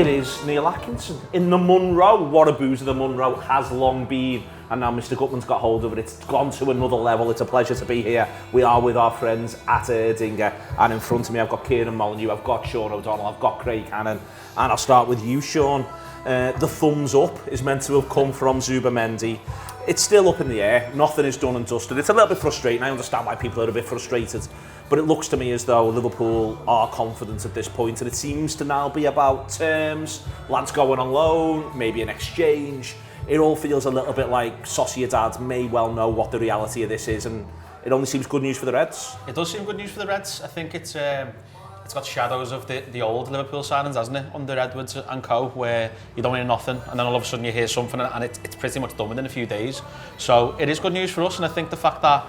It is Neil Atkinson. In the Monro, what a boozer the Monro has long been. And now Mr. Gutman's got hold of it. It's gone to another level. It's a pleasure to be here. We are with our friends at Erdinger. And in front of me, I've got Kieran Molyneux, I've got Shaun O'Donnell, I've got Craig Hannan. And I'll start with you, Shaun. The thumbs up is meant to have come from Zubimendi. It's still up in the air. Nothing is done and dusted. It's a little bit frustrating. I understand why people are a bit frustrated. But it looks to me as though Liverpool are confident at this point. And it seems to now be about terms, lads going on loan, maybe an exchange. It all feels a little bit like Sociedad may well know what the reality of this is, and it only seems good news for the Reds. It does seem good news for the Reds. I think it's got shadows of the old Liverpool signings, hasn't it, under Edwards and co, where you don't hear nothing, and then all of a sudden you hear something, and it's pretty much done within a few days. So it is good news for us, and I think the fact that,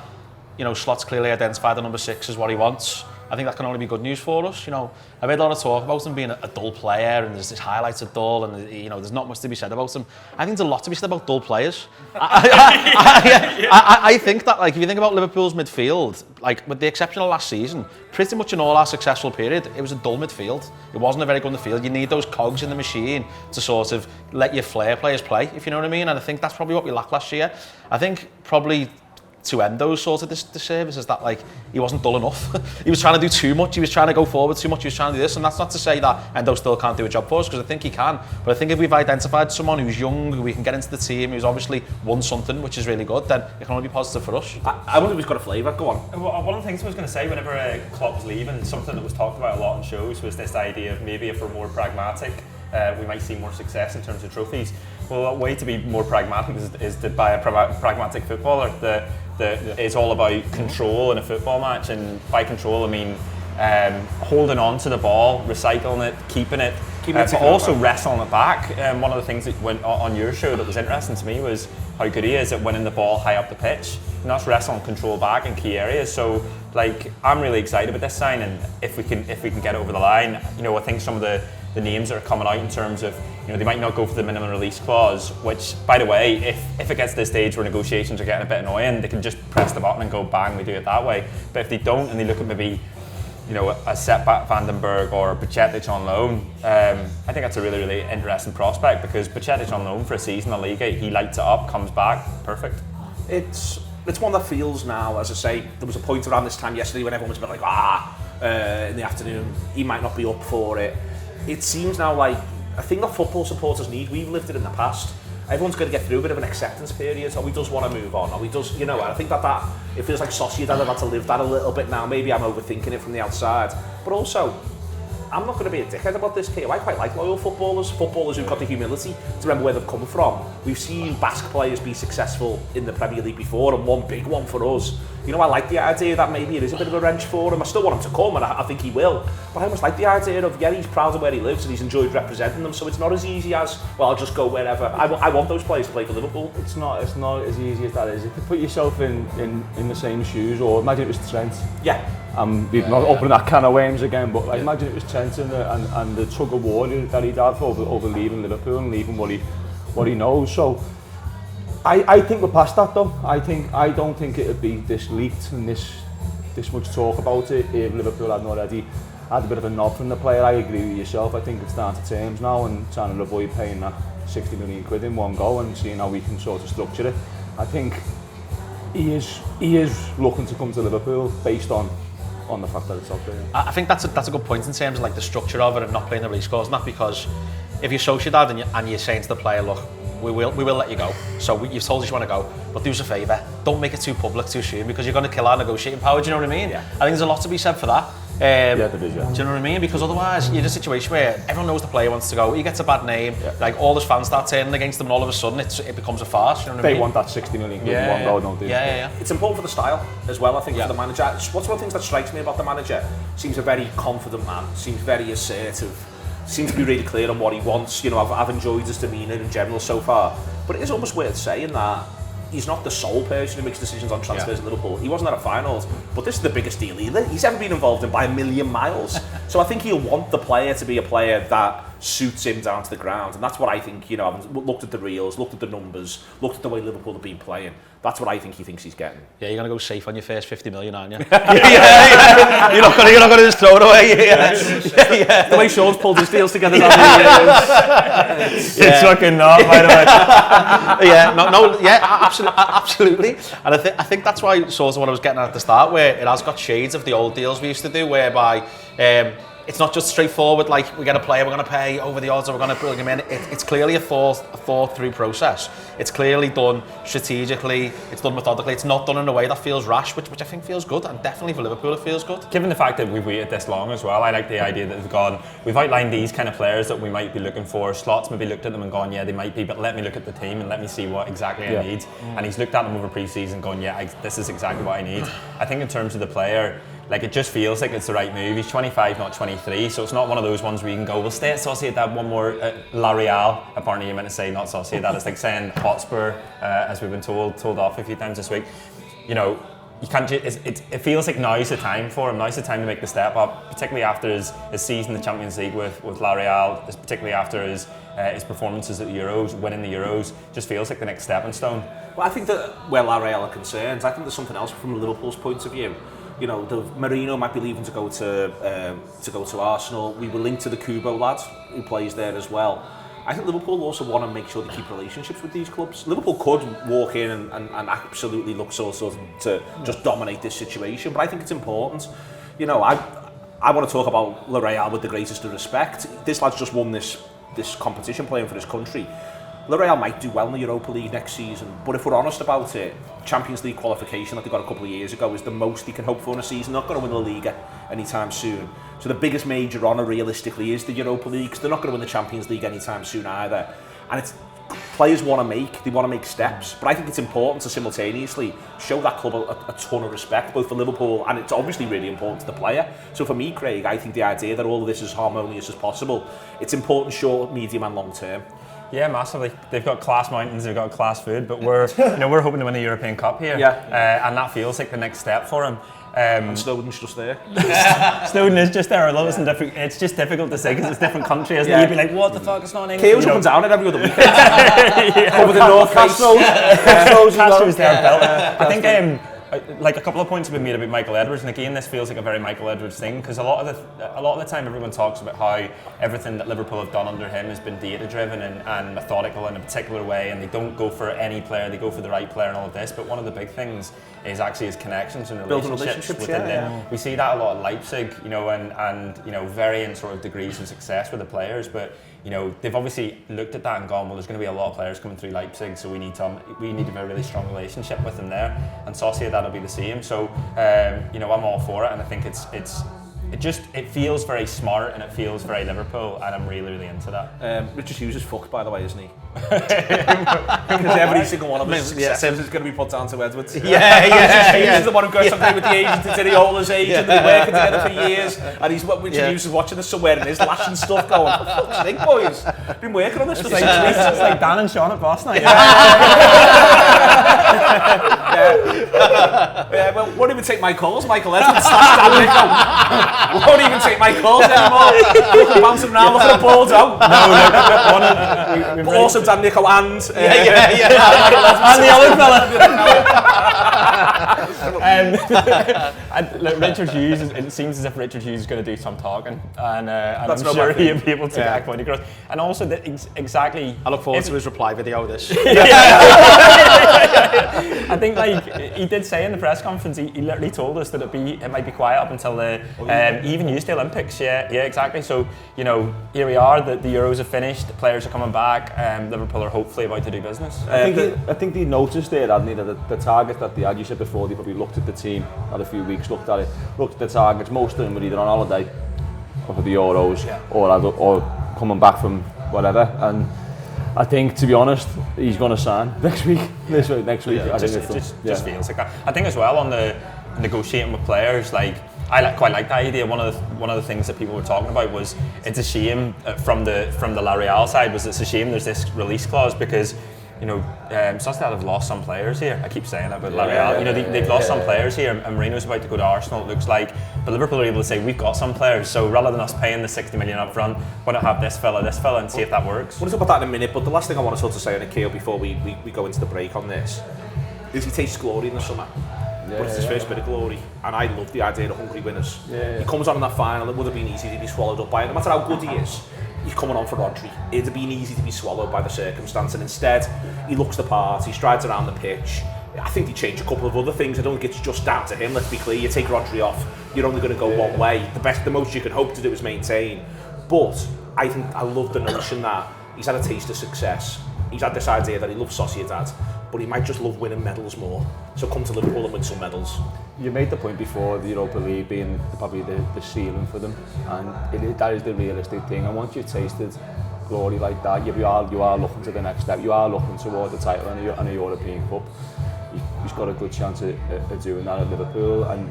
you know, Slot's clearly identified the number 6 as what he wants, I think that can only be good news for us. You know, I've heard a lot of talk about him being a dull player, and there's this highlights of dull, and you know, there's not much to be said about him. I think there's a lot to be said about dull players. I think that, like, if you think about Liverpool's midfield, like with the exception of last season, pretty much in all our successful period, it was a dull midfield. It wasn't a very good midfield. You need those cogs in the machine to sort of let your flair players play, if you know what I mean. And I think that's probably what we lacked last year. I think probably to end those sort of disservice is that, like, he wasn't dull enough. He was trying to do too much. He was trying to go forward too much. He was trying to do this, and that's not to say that Endo still can't do a job for us, because I think he can. But I think if we've identified someone who's young, who we can get into the team, who's obviously won something, which is really good, then it can only be positive for us. I wonder if he's got a flavour. Go on. Well, one of the things I was going to say, whenever Klopp was leaving, something that was talked about a lot in shows was this idea of maybe if we're more pragmatic, we might see more success in terms of trophies. Well, a way to be more pragmatic is to buy a pragmatic footballer. It's all about control in a football match, and by control I mean holding on to the ball, recycling it, keeping it but also wrestling it back. One of the things that went on your show that was interesting to me was how good he is at winning the ball high up the pitch, and that's wrestling control back in key areas. So, like, I'm really excited about this sign, and if we can get it over the line, you know, I think some of the names that are coming out in terms of, you know, they might not go for the minimum release clause, which, by the way, if it gets to the stage where negotiations are getting a bit annoying, they can just press the button and go bang, we do it that way. But if they don't, and they look at maybe, you know, a setback Vandenberg or Bajcetic on loan, I think that's a really, really interesting prospect, because Bajcetic on loan for a season in the Liga, he lights it up, comes back, perfect. It's one that feels now, as I say, there was a point around this time yesterday when everyone was a bit like, in the afternoon, he might not be up for it. It seems now like a thing that football supporters need. We've lived it in the past. Everyone's going to get through a bit of an acceptance period, or we does want to move on, or we does, you know, I think that it feels like Sociedad have had to live that a little bit now. Maybe I'm overthinking it from the outside, but also, I'm not going to be a dickhead about this, Kate. I quite like loyal footballers who've got the humility to remember where they've come from. We've seen Basque players be successful in the Premier League before, and one big one for us. You know, I like the idea that maybe it is a bit of a wrench for him. I still want him to come, and I think he will. But I almost like the idea of, yeah, he's proud of where he lives and he's enjoyed representing them, so it's not as easy as, well, I'll just go wherever. I want those players to play for Liverpool. It's not as easy as that is. If you put yourself in the same shoes, or imagine it was Trent. Yeah. We've not opening that can of worms again, but like, imagine it was Trent and the tug of war that he'd have over leaving Liverpool and leaving what he knows. So I think we're past that though. I don't think it would be this leaked and this much talk about it if Liverpool hadn't already had a bit of a nod from the player. I agree with yourself. I think it's down to terms now and trying to avoid paying that 60 million quid in one go and seeing how we can sort of structure it. I think he is looking to come to Liverpool based on the fact that it's out there. I think that's a good point in terms of, like, the structure of it and not playing the release clause, and that, because if you're Sociedad and you're saying to the player, look, we will let you go, so you've told us you want to go, but do us a favour, don't make it too public too soon, because you're going to kill our negotiating power. Do you know what I mean? Yeah. I think there's a lot to be said for that. Yeah, there is, yeah. Do you know what I mean? Because otherwise you're in a situation where everyone knows the player wants to go, he gets a bad name, like all his fans start turning against him, and all of a sudden it becomes a farce. You know what I mean? They want that 60 million in one go, don't they? Yeah. It's important for the style as well, I think, for the manager. What's one of the things that strikes me about the manager? Seems a very confident man, seems very assertive, seems to be really clear on what he wants. You know, I've enjoyed his demeanour in general so far, but it is almost worth saying that he's not the sole person who makes decisions on transfers in Liverpool. He wasn't at a finals, but this is the biggest deal he's ever been involved in by a million miles. So I think he'll want the player to be a player that suits him down to the ground, and that's what I think, you know, having looked at the reels, looked at the numbers, looked at the way Liverpool have been playing, that's what I think he thinks he's getting. Yeah, you're going to go safe on your first 50 million, aren't you? You're not going to just throw it away. The way Shaun's pulled his deals together. It's fucking not, by the way. Absolutely. And I think that's why sort of what I was getting at the start, where it has got shades of the old deals we used to do, whereby it's not just straightforward, like we get a player, we're going to pay over the odds, or we're going to bring him in. It's clearly a thought through process. It's clearly done strategically, it's done methodically, it's not done in a way that feels rash, which I think feels good, and definitely for Liverpool it feels good. Given the fact that we've waited this long as well, I like the idea that we've outlined these kind of players that we might be looking for. Slots maybe looked at them and gone, yeah, they might be, but let me look at the team and let me see what exactly I need. And he's looked at them over pre-season, gone, yeah, this is exactly what I need. I think in terms of the player, like, it just feels like it's the right move. He's 25, not 23, so it's not one of those ones where you can go, we'll stay at Sociedad one more. La Real, apparently you meant to say not Sociedad. It's like saying Hotspur, as we've been told off a few times this week. You know, you can't. It feels like now's the time for him. Now's the time to make the step up, particularly after his season in the Champions League with La Real, particularly after his performances at the Euros, winning the Euros. Just feels like the next stepping stone. Well, I think that where La Real are concerned, I think there's something else from Liverpool's point of view. You know, Marino might be leaving to go to Arsenal. We were linked to the Kubo lad who plays there as well. I think Liverpool also want to make sure they keep relationships with these clubs. Liverpool could walk in and absolutely look sort of to just dominate this situation, but I think it's important. You know, I want to talk about La Real with the greatest of respect. This lad's just won this competition playing for his country. La Real might do well in the Europa League next season, but if we're honest about it, Champions League qualification that they got a couple of years ago is the most they can hope for in a season. They're not going to win La Liga anytime soon. So the biggest major honour realistically is the Europa League, because they're not going to win the Champions League anytime soon either. And it's players want to make steps, but I think it's important to simultaneously show that club a ton of respect, both for Liverpool, and it's obviously really important to the player. So for me, Craig, I think the idea that all of this is harmonious as possible, it's important short, medium and long term. Yeah, massively. They've got class mountains, they've got class food, but we're hoping to win the European Cup here. Yeah. And that feels like the next step for him. And Snowden's just there. Snowden is just there. I love it. It's just difficult to say because it's a different country, isn't it? You'd be like, what the fuck? It's not in England. Keo's up and down it every other weekend. Over the North Castro's there, built. I think like a couple of points have been made about Michael Edwards, and again, this feels like a very Michael Edwards thing, because a lot of the time everyone talks about how everything that Liverpool have done under him has been data driven and methodical in a particular way, and they don't go for any player, they go for the right player and all of this. But one of the big things is actually his connections and relationships within them. We see that a lot at Leipzig, you know, and you know, varying sort of degrees of success with the players, but you know, they've obviously looked at that and gone, well, there's going to be a lot of players coming through Leipzig, so we need to have a really strong relationship with them there, and Sociedad will be the same. So you know, I'm all for it, and I think it feels very smart and it feels very Liverpool, and I'm really into that. Richard Hughes is fucked, by the way, isn't he? Because every single one of his successes is going to be put down to Edwards. Richard Hughes is the one who goes something with the agent, it's Iraola's agent, they've been working together for years, and Richard Hughes is watching us somewhere in his lashing stuff going, for fuck's sake, boys, been working on this for 6 weeks. It's like Dan and Shaun at Boss Night. Yeah, well, won't even take my calls, Michael Edwards / Dan Nico. Won't even take my calls anymore. Look at bounce him now, look at the ball down. But also Dan Nico and and the other fella. Look, Richard Hughes, it seems as if Richard Hughes is going to do some talking, and I'm sure he'll be able to back point across. And also, exactly. I look forward to his reply video of this. I think, like he did say in the press conference, he literally told us that it might be quiet up until the even used the Olympics. Yeah, exactly. So you know, here we are. The Euros are finished. The players are coming back. Liverpool are hopefully about to do business. I think they noticed there, hadn't they, that the target that they had. You said before, they probably looked at the team, had a few weeks, looked at the targets. Most of them were either on holiday or for the Euros, or coming back from whatever. And I think, to be honest, he's going to sign next week. Next week. Yeah, just feels like that. I think as well on the negotiating with players, like I quite like that idea. One of the things that people were talking about was it's a shame from the La Real side, was it's a shame there's this release clause, because Sociedad have lost some players here. I keep saying that, but they've lost some players here, and Marino's about to go to Arsenal, it looks like. But Liverpool are able to say, we've got some players, so rather than us paying the 60 million up front, why not have this fella, and see if that works? We'll talk about that in a minute, but the last thing I want to sort of say on Akio before we go into the break on this is he tastes glory in the summer. But it's his first bit of glory, and I love the idea of hungry winners. He comes on in that final, it would have been easy to be swallowed up by it. No matter how good he is, he's coming on for Rodri. It'd have been easy to be swallowed by the circumstance, and instead, he looks the part, he strides around the pitch. I think he changed a couple of other things. I don't think it's just down to him, let's be clear. You take Rodri off, you're only going to go one way. The most you can hope to do is maintain. But I love the notion that he's had a taste of success. He's had this idea that he loves Sociedad, but he might just love winning medals more. So come to Liverpool and win some medals. You made the point before, the Europa League being probably the ceiling for them, and that is the realistic thing. And once you've tasted glory like that, you are looking to the next step. You are looking toward the title and a European Cup. He's got a good chance of doing that at Liverpool. And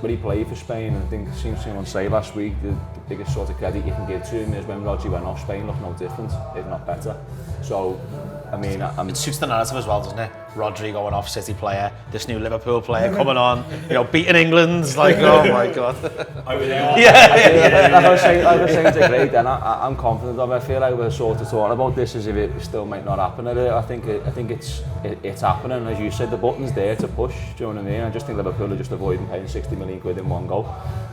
when he played for Spain, I think someone say last week, the biggest sort of credit you can give to him is when Rodri went off, Spain looked no different, if not better. So, I mean, it suits the narrative as well, doesn't it? Rodri going off, City player, this new Liverpool player coming on, beating England, like, oh my God. Like I was saying to Craig, then I'm confident of it. I feel like we're sort of talking about this as if it still might not happen. I think it's happening. As you said, the button's there to push. Do you know what I mean? I just think Liverpool are just avoiding paying 60 million quid in one go.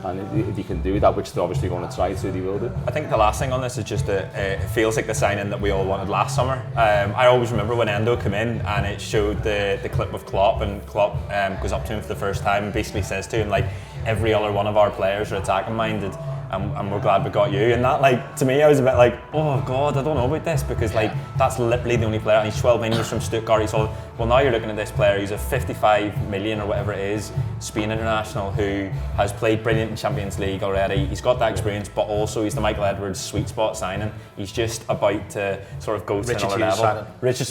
And if he can do that, which they're obviously going to try to, they will do. I think the last thing on this is just that it feels like the signing that we all wanted last summer. I always remember when Endo came in and it showed the clip of Klopp, and Klopp goes up to him for the first time and basically says to him, like, every other one of our players are attacking minded, and we're glad we got you. And that, like, to me, I was a bit like, oh God, I don't know about this, because like that's literally the only player, and he's 12 million from Stuttgart. He's all, well, now you're looking at this player, he's a 55 million or whatever it is Spain international who has played brilliant in Champions League already. He's got that experience, but also he's the Michael Edwards sweet spot signing. He's just about to sort of go to another level. Richard.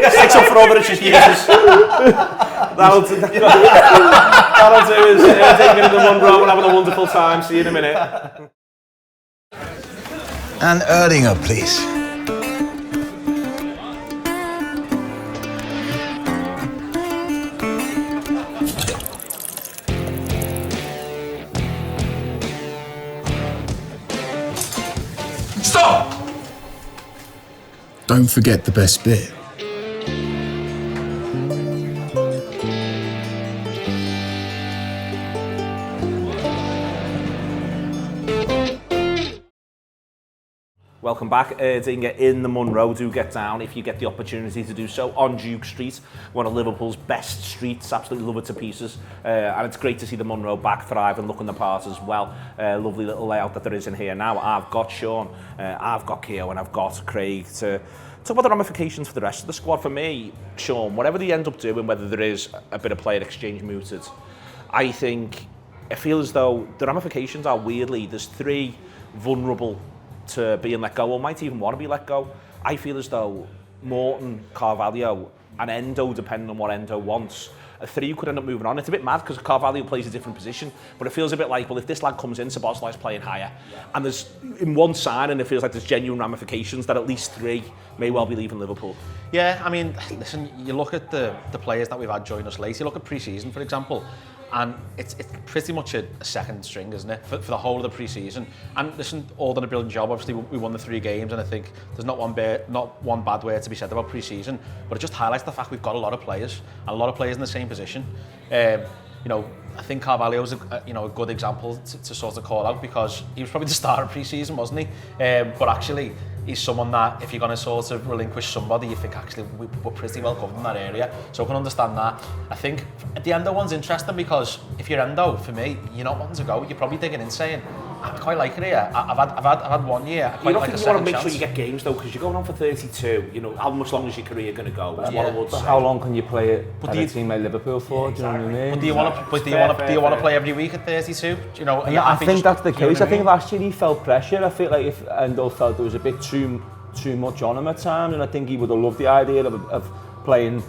Six up for all the Richard Hughes. That'll do. Taking in the Monro and having a wonderful time. See you in a minute. And Erdinger, please. Stop! Don't forget the best bit. Welcome back. Erdinger in the Monro. Do get down if you get the opportunity to do so on Duke Street, one of Liverpool's best streets. Absolutely love it to pieces. And it's great to see the Monro back thrive and looking the part as well. Lovely little layout that there is in here now. I've got Shaun, I've got Kieran, and I've got Craig to talk about the ramifications for the rest of the squad. For me, Shaun, whatever they end up doing, whether there is a bit of player exchange mooted, I think I feel as though the ramifications are weirdly, there's three vulnerable to being let go, or might even want to be let go. I feel as though Morton, Carvalho and Endo, depending on what Endo wants, a three could end up moving on. It's a bit mad because Carvalho plays a different position, but it feels a bit like, well, if this lad comes in, Szoboszlai's playing higher. And there's, in one sign, and it feels like there's genuine ramifications that at least three may well be leaving Liverpool. Yeah, I mean, listen, you look at the players that we've had join us late, you look at pre-season, for example, and it's pretty much a second string, isn't it, for the whole of the pre-season. And listen, all done a brilliant job. Obviously, we won the 3 games, and I think there's not one bad word to be said about pre-season. But it just highlights the fact we've got a lot of players, and a lot of players in the same position. I think Carvalho's a good example to sort of call out, because he was probably the star of pre-season, wasn't he? But actually, he's someone that if you're going to sort of relinquish somebody, you think actually we're pretty well covered in that area. So I can understand that. I think the Endo one's interesting, because if you're Endo, for me, you're not wanting to go. You're probably digging in saying, I quite like it here. I've had 1 year. I quite like a second chance. You want to make sure you get games though, because you're going on for 32. You know, how much longer is your career going to go? That's what I would say. How long can you play it at a team like Liverpool for? Do you know what I mean? But do you want to play every week at 32? You know, I think that's the case. I think last year he felt pressure. I feel like if Endo felt there was a bit too much on him at times, and I think he would have loved the idea of playing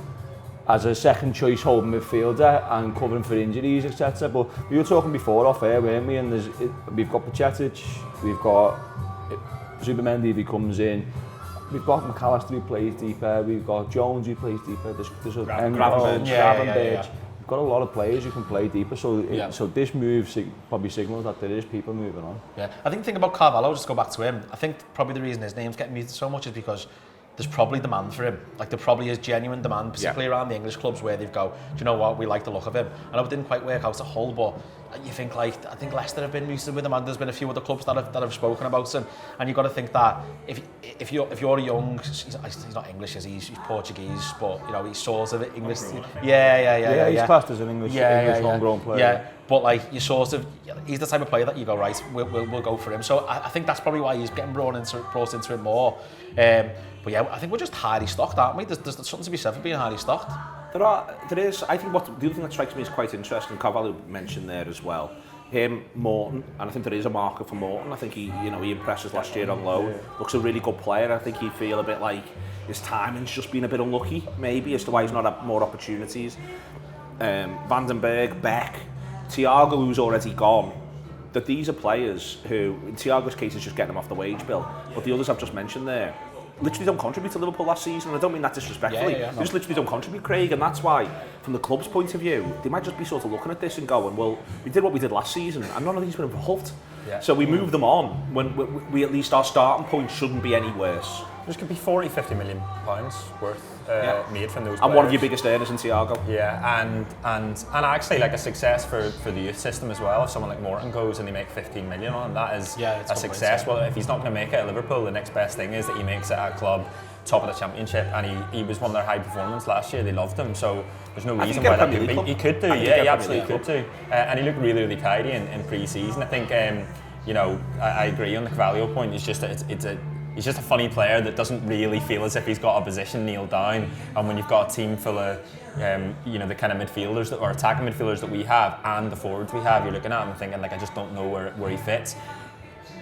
as a second choice holding midfielder and covering for injuries, etc. But we were talking before off air, weren't we? And we've got Pacetic, we've got Zubimendi, if he comes in. We've got McAllister who plays deeper, we've got Jones who plays deeper, there's a Gravenberch. We've got a lot of players who can play deeper, so this move probably signals that there is people moving on. Yeah, I think the thing about Carvalho, just to go back to him, I think probably the reason his name's getting muted so much is because there's probably demand for him. Like, there probably is genuine demand, particularly around the English clubs where they've go, do you know what, we like the look of him. I know it didn't quite work out at Hull, but you think, like, I think Leicester have been muted with him, and there's been a few other clubs that have spoken about him, and you've got to think that if you're a young, he's not English, is he? He's Portuguese, but you know, he's sort of English. Yeah. He's classed as an English homegrown player. Yeah, but like, you sort of, he's the type of player that you go, right, we'll go for him. So I think that's probably why he's getting brought into it more. But yeah, I think we're just highly stocked, aren't we? There's something to be said for being highly stocked. There is. I think the other thing that strikes me is quite interesting. Carvalho mentioned there as well. Him, Morton, and I think there is a marker for Morton. I think he impresses last year on loan. Looks a really good player. I think he feel a bit like his timing's just been a bit unlucky, maybe, as to why he's not had more opportunities. Vandenberg, Beck, Thiago, who's already gone. That these are players who, in Thiago's case, is just getting them off the wage bill. But the others I've just mentioned there literally don't contribute to Liverpool last season, and I don't mean that disrespectfully. They just literally don't contribute, Craig, and that's why, from the club's point of view, they might just be sort of looking at this and going, well, we did what we did last season, and none of these were involved. So we move them on when we at least our starting point shouldn't be any worse. There could be 40-50 million pounds worth made from those players. And one of your biggest earners in Thiago. Yeah, and actually, like, a success for the youth system as well. If someone like Morton goes and they make 15 million on him, that is a success. Well, if he's not going to make it at Liverpool, the next best thing is that he makes it at a club top of the championship, and he was one of their high performers last year. They loved him, so there's no reason why that could be. He could do, he absolutely could do. And he looked really, really tidy in pre-season. I think, I agree on the Carvalho point. It's just that he's just a funny player that doesn't really feel as if he's got a position nailed down. And when you've got a team full of, the kind of midfielders or attacking midfielders that we have and the forwards we have, you're looking at him and thinking, like, I just don't know where he fits.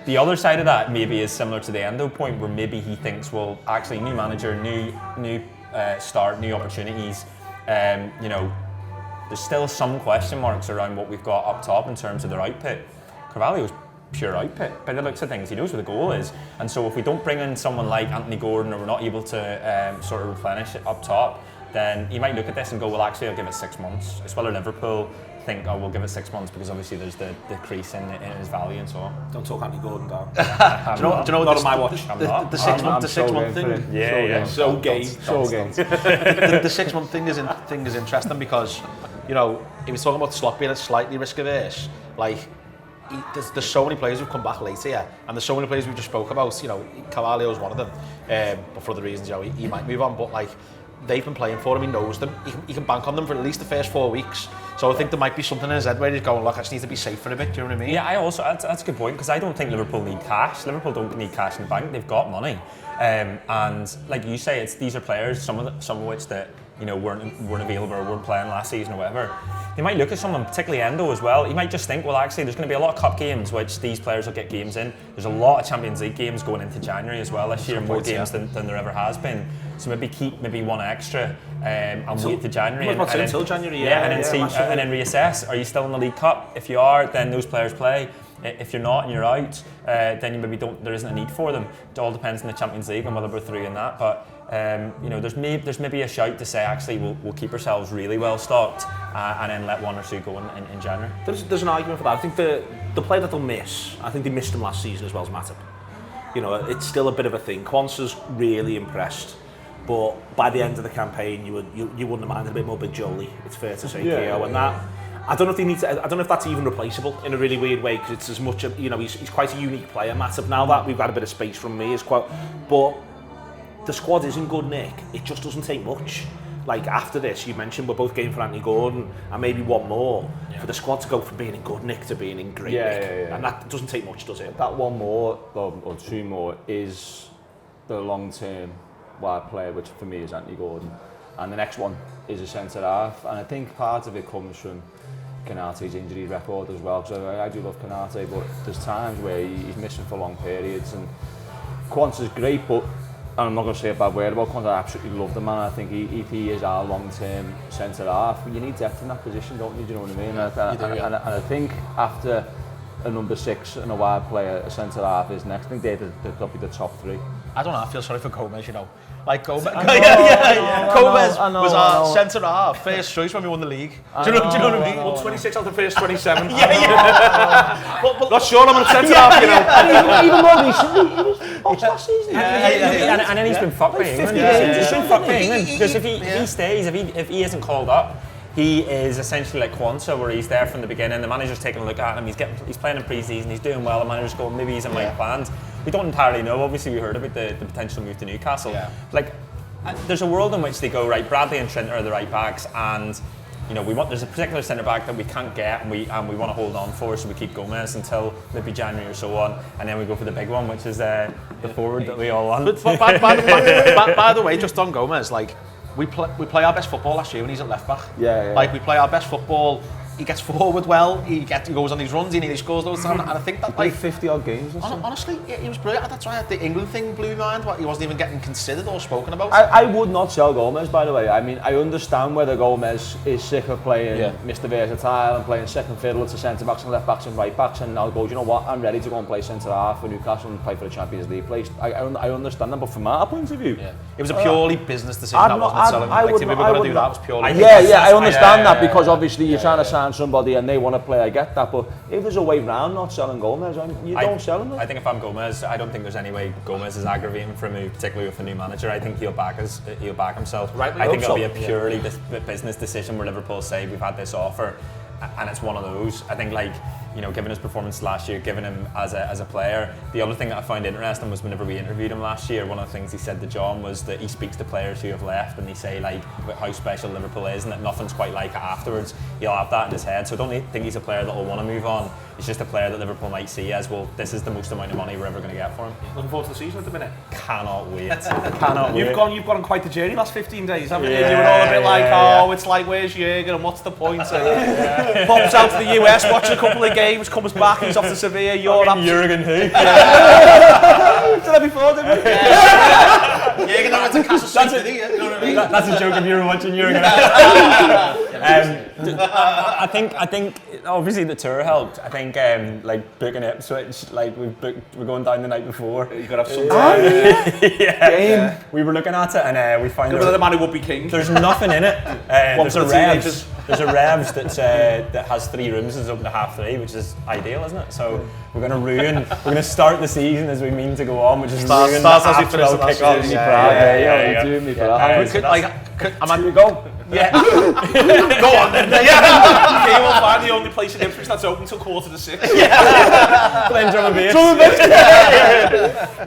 The other side of that maybe is similar to the Endo point, where maybe he thinks, well, actually, new manager, new start, new opportunities. There's still some question marks around what we've got up top in terms of their output. Carvalho's pure output. By the looks of things, he knows where the goal is, and so if we don't bring in someone like Anthony Gordon, or we're not able to sort of replenish it up top, then he might look at this and go, well, actually, I'll give it 6 months. It's whether Liverpool think, oh, we'll give it 6 months, because obviously there's the crease in his value and so on. Don't talk Anthony Gordon down. Do you know not on my watch. The 6 month thing. So game. The 6 month thing is interesting because, he was talking about Slot being slightly risk averse. Like, there's so many players who've come back later, and there's so many players we just spoke about. Carvalho's one of them, but for other reasons, he might move on. But like, they've been playing for him, he knows them. He can bank on them for at least the first 4 weeks. So I think there might be something in his head where he's going, look, I just need to be safe for a bit. Do you know what I mean? Yeah, that's a good point, because I don't think Liverpool need cash. Liverpool don't need cash in the bank. They've got money, and like you say, these are players, some of which that weren't available or weren't playing last season or whatever. They might look at someone, particularly Endo as well. He might just think, well, actually, there's going to be a lot of cup games which these players will get games in. There's a lot of Champions League games going into January as well this year, more games than there ever has been. So maybe keep one extra and wait to January. Until January, and then reassess. Are you still in the League Cup? If you are, then those players play. If you're not and you're out, then you maybe don't. There isn't a need for them. It all depends on the Champions League and whether we're through in that. But there's maybe a shout to say, actually, we'll keep ourselves really well stocked and then let one or two go in January. There's an argument for that. I think the player that they'll miss, I think they missed him last season as well as Matip. It's still a bit of a thing. Quansah's really impressed, but by the end of the campaign, you wouldn't have minded a bit more Big Jolie. It's fair to say, and that. I don't know if they need to. I don't know if that's even replaceable in a really weird way, because it's as much. He's quite a unique player. Matip, now that we've got a bit of space from me, is quite. But the squad isn't good, Nick. It just doesn't take much. Like, after this, you mentioned we're both game for Anthony Gordon and maybe one more for the squad to go from being in good nick to being in great nick. And that doesn't take much, does it? That one more or two more is the long-term wide player, which for me is Anthony Gordon, and the next one is a centre half. And I think part of it comes from Konaté's injury record as well, because I do love Konaté, but there's times where he's missing for long periods, and Quansah's great, but, and I'm not going to say a bad word about Quansah, I absolutely love the man. I think if he is our long-term centre half, you need depth in that position, don't you? Do you know what I mean? And I think after a number 6 and a wide player, a centre half is next. I think they're probably the top 3. I don't know, I feel sorry for Gomez, you know. Like Gomez, Gomez was our centre half, first choice when we won the league. Do you know what I mean? Well, 26 out of the first 27. But not sure I'm on a centre half, you know. Even more recently, he was box last season. And then he's been fucked by England. He's been fucked by England. Because if he stays, if he isn't called up, he is essentially like Kwanzaa, where he's there from the beginning. The manager's taking a look at him. He's playing in pre-season. He's doing well. The manager's going, maybe he's in my plans. We don't entirely know. Obviously, we heard about the potential move to Newcastle. Yeah. Like, there's a world in which they go, right, Bradley and Trent are the right backs, and you know there's a particular centre back that we can't get, and we want to hold on for, so we keep Gomez until maybe January or so on, and then we go for the big one, which is the forward that we all want. But by the way, just on Gomez, like we play our best football last year when he's at left back. Yeah. Like we play our best football. He gets forward well. He goes on these runs. He nearly scores those times. And I think that played 50 odd games. Or something. Honestly, he was brilliant. That's why the England thing blew my mind. He wasn't even getting considered or spoken about. I would not sell Gomez, by the way. I mean, I understand whether Gomez is sick of playing Mr. Versatile and playing second fiddle to centre backs and left backs and right backs, and I'll go, you know what? I'm ready to go and play centre half for Newcastle and play for the Champions League place. I understand that, but from our point of view, it was a purely business decision. I wasn't selling. Like, if we were going to do that, it was purely. I understand that because obviously you're trying to sign somebody and they want to play. I get that, but if there's a way round not selling Gomez, you don't sell him. I think if I'm Gomez, I don't think there's any way Gomez is aggravating for me, particularly with a new manager. I think he'll back himself. Rightly I think it'll so. be a purely business decision where Liverpool say we've had this offer, and it's one of those. I think, like, you know, given his performance last year, given him as a player, the other thing that I found interesting was whenever we interviewed him last year, one of the things he said to John was that he speaks to players who have left and they say like how special Liverpool is and that nothing's quite like it afterwards. He'll have that in his head, so I don't think he's a player that will want to move on. He's just a player that Liverpool might see as, well, this is the most amount of money we're ever going to get for him. Looking forward to the season at the minute. Cannot wait. Cannot wait. You've gone on quite the journey last 15 days, haven't you? You were all a bit like, it's like, where's Jurgen and what's the point? And pops out to the US, watches a couple of games, comes back, he's off to Sevilla. You're up. Jurgen who? Did that before, didn't we? Jurgen went to Castle City, you know what I mean? That's a joke if you were watching Jurgen. I think obviously the tour helped. I think like booking Ipswich, like we're going down the night before. You got to have some game. We were looking at it and we found the man who would be king. There's nothing in it. There's a Revs that has 3 rooms and is open to 2:30, which is ideal, isn't it? So we're going to start the season as we mean to go on, which is ruin the actual kick-off. Should we go? Yeah. Go on then. You will find the only place in Ipswich that's open till 5:45. Playing drum and bass.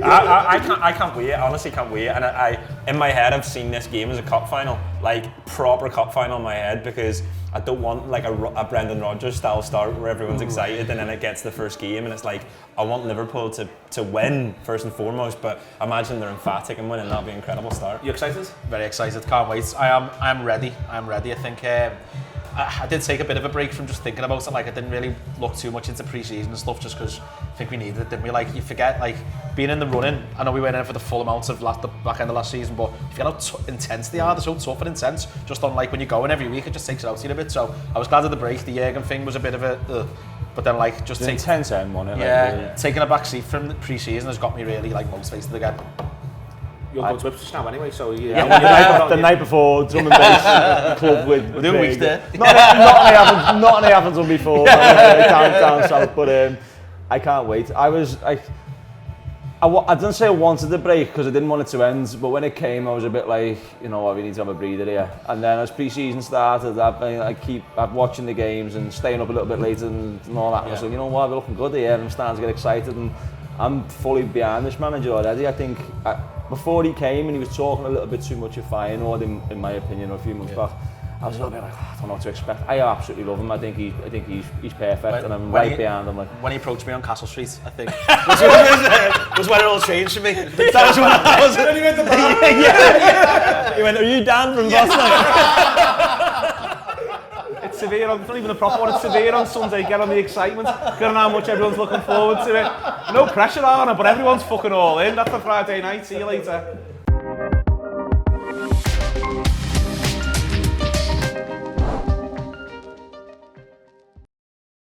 I can't wait. I honestly can't wait. And I in my head, I've seen this game as a cup final, like proper cup final in my head, because I don't want like a Brendan Rodgers style start where everyone's excited and then it gets the first game and it's like, I want Liverpool to win first and foremost, but I imagine they're emphatic and winning. That'll be an incredible start. You excited? Very excited. Can't wait. I am ready. I think I did take a bit of a break from just thinking about it. Like, I didn't really look too much into pre-season and stuff just because I think we needed it, didn't we? Like, you forget, like, being in the running. I know we went in for the full amount of the back end of last season, but you forget how intense they are. They're so tough and intense. Just on, like, when you're going every week, it just takes it out of you a bit. So I was glad of the break. The Jurgen thing was a bit of a but then, like, just it's intense end, wasn't it? Yeah, taking a back seat from the pre-season has got me really, like, motivated again. You're going to Ipswich now anyway, so the night before, drum and bass club with. We're doing weeks there. Not I haven't done before. down south, but I can't wait. I didn't say I wanted the break because I didn't want it to end, but when it came, I was a bit like, you know, we need to have a breather here. And then as pre-season started, I'm watching the games and staying up a little bit later and all that. Yeah. I was like, you know what, we're looking good here, and I'm starting to get excited, and I'm fully behind this manager already. I think before he came and he was talking a little bit too much of Feyenoord, in my opinion, a few months back, I was a little bit like, I don't know what to expect. I absolutely love him. I think he's perfect, and I'm right behind him. Like, when he approached me on Castle Street, I think was when it all changed for me. That was when I was. When he went to bar. He went, "Are you Dan from Boston?" It's severe. It's not even a proper one. It's severe on Sunday. Get on the excitement. Get on how much everyone's looking forward to it. No pressure on it, but everyone's fucking all in. That's the Friday night. See you later.